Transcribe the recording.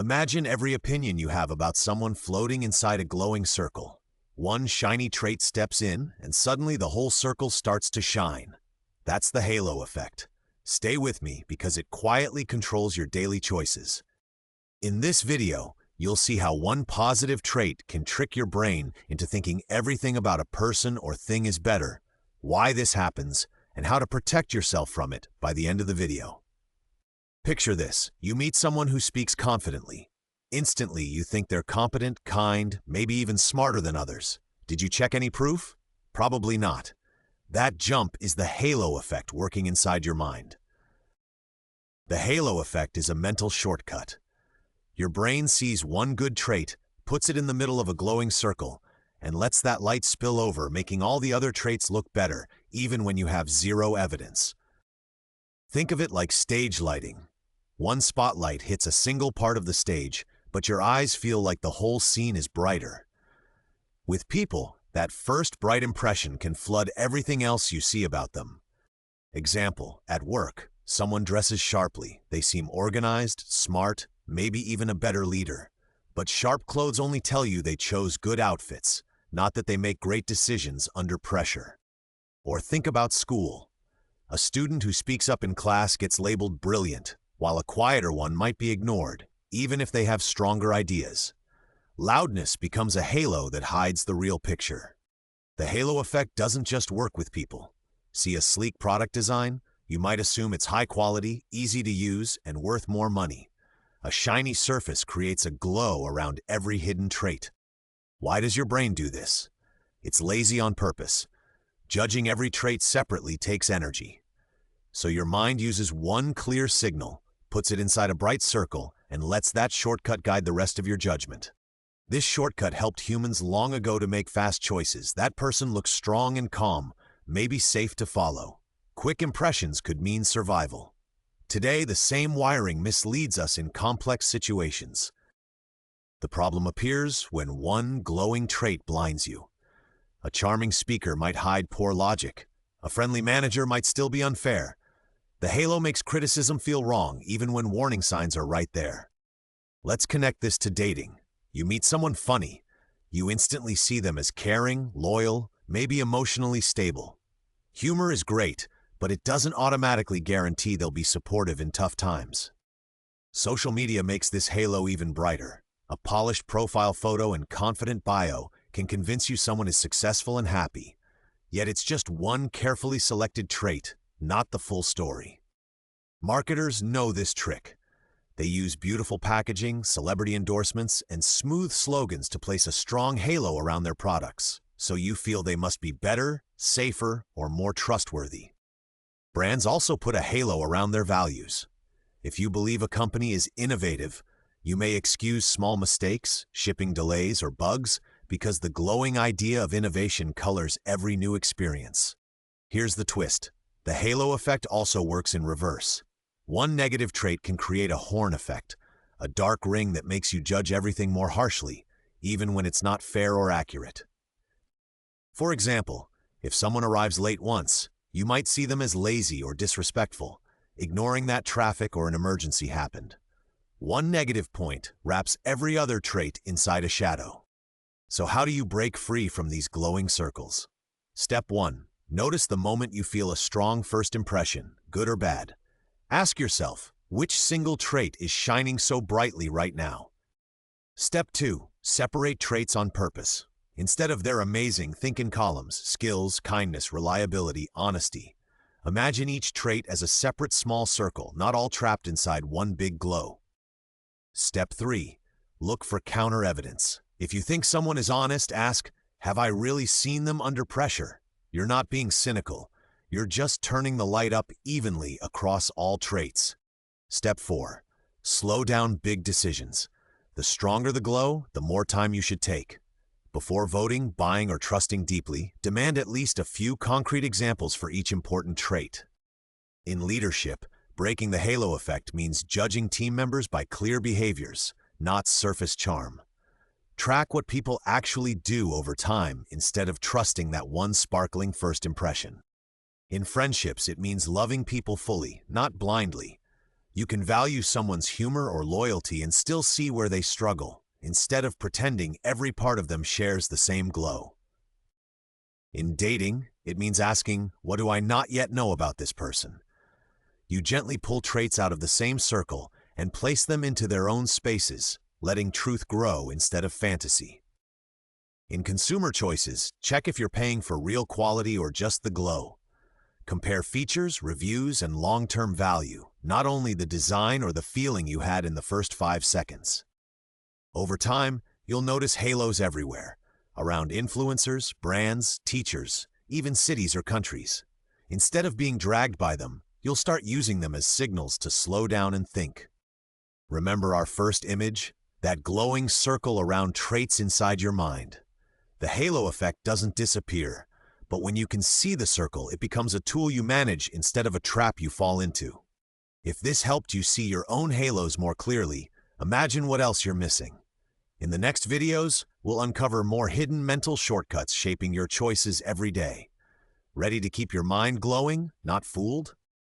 Imagine every opinion you have about someone floating inside a glowing circle. One shiny trait steps in, and suddenly the whole circle starts to shine. That's the halo effect. Stay with me because it quietly controls your daily choices. In this video, you'll see how one positive trait can trick your brain into thinking everything about a person or thing is better, why this happens, and how to protect yourself from it by the end of the video. Picture this. You meet someone who speaks confidently. Instantly, you think they're competent, kind, maybe even smarter than others. Did you check any proof? Probably not. That jump is the halo effect working inside your mind. The halo effect is a mental shortcut. Your brain sees one good trait, puts it in the middle of a glowing circle, and lets that light spill over, making all the other traits look better, even when you have zero evidence. Think of it like stage lighting. One spotlight hits a single part of the stage, but your eyes feel like the whole scene is brighter. With people, that first bright impression can flood everything else you see about them. Example, at work, someone dresses sharply. They seem organized, smart, maybe even a better leader. But sharp clothes only tell you they chose good outfits, not that they make great decisions under pressure. Or think about school. A student who speaks up in class gets labeled brilliant, while a quieter one might be ignored, even if they have stronger ideas. Loudness becomes a halo that hides the real picture. The halo effect doesn't just work with people. See a sleek product design? You might assume it's high quality, easy to use, and worth more money. A shiny surface creates a glow around every hidden trait. Why does your brain do this? It's lazy on purpose. Judging every trait separately takes energy. So your mind uses one clear signal, puts it inside a bright circle, and lets that shortcut guide the rest of your judgment. This shortcut helped humans long ago to make fast choices. That person looks strong and calm, maybe safe to follow. Quick impressions could mean survival. Today, the same wiring misleads us in complex situations. The problem appears when one glowing trait blinds you. A charming speaker might hide poor logic. A friendly manager might still be unfair. The halo makes criticism feel wrong, even when warning signs are right there. Let's connect this to dating. You meet someone funny. You instantly see them as caring, loyal, maybe emotionally stable. Humor is great, but it doesn't automatically guarantee they'll be supportive in tough times. Social media makes this halo even brighter. A polished profile photo and confident bio can convince you someone is successful and happy. Yet it's just one carefully selected trait, not the full story. Marketers know this trick. They use beautiful packaging, celebrity endorsements, and smooth slogans to place a strong halo around their products, so you feel they must be better, safer, or more trustworthy. Brands also put a halo around their values. If you believe a company is innovative, you may excuse small mistakes, shipping delays, or bugs because the glowing idea of innovation colors every new experience. Here's the twist. The halo effect also works in reverse. One negative trait can create a horn effect, a dark ring that makes you judge everything more harshly, even when it's not fair or accurate. For example, if someone arrives late once, you might see them as lazy or disrespectful, ignoring that traffic or an emergency happened. One negative point wraps every other trait inside a shadow. So how do you break free from these glowing circles? Step 1. Notice the moment you feel a strong first impression, good or bad. Ask yourself, which single trait is shining so brightly right now? Step 2. Separate traits on purpose. Instead of "they're amazing," think in columns: skills, kindness, reliability, honesty. Imagine each trait as a separate small circle, not all trapped inside one big glow. Step 3. Look for counter evidence. If you think someone is honest, ask, have I really seen them under pressure? You're not being cynical. You're just turning the light up evenly across all traits. Step 4. Slow down big decisions. The stronger the glow, the more time you should take. Before voting, buying, or trusting deeply, demand at least a few concrete examples for each important trait. In leadership, breaking the halo effect means judging team members by clear behaviors, not surface charm. Track what people actually do over time instead of trusting that one sparkling first impression. In friendships, it means loving people fully, not blindly. You can value someone's humor or loyalty and still see where they struggle, instead of pretending every part of them shares the same glow. In dating, it means asking, what do I not yet know about this person? You gently pull traits out of the same circle and place them into their own spaces, letting truth grow instead of fantasy. In consumer choices, check if you're paying for real quality or just the glow. Compare features, reviews, and long-term value, not only the design or the feeling you had in the first 5 seconds. Over time, you'll notice halos everywhere, around influencers, brands, teachers, even cities or countries. Instead of being dragged by them, you'll start using them as signals to slow down and think. Remember our first image? That glowing circle around traits inside your mind. The halo effect doesn't disappear, but when you can see the circle, it becomes a tool you manage instead of a trap you fall into. If this helped you see your own halos more clearly, imagine what else you're missing. In the next videos, we'll uncover more hidden mental shortcuts shaping your choices every day. Ready to keep your mind glowing, not fooled?